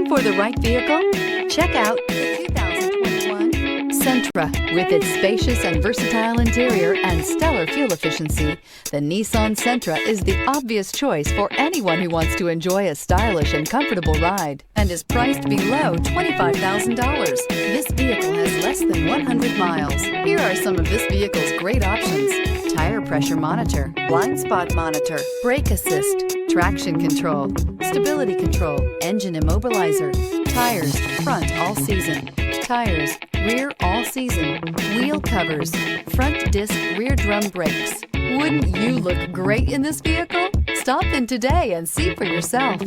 Looking for the right vehicle? Check out the 2021 Sentra. With its spacious and versatile interior and stellar fuel efficiency, the Nissan Sentra is the obvious choice for anyone who wants to enjoy a stylish and comfortable ride and is priced below $25,000. This vehicle has less than 100 miles. Here are some of this vehicle's great options: tire pressure monitor, blind spot monitor, brake assist, traction control, stability control, engine immobilizer, tires, front all season, tires, rear all season, wheel covers, front disc rear drum brakes. Wouldn't you look great in this vehicle? Stop in today and see for yourself.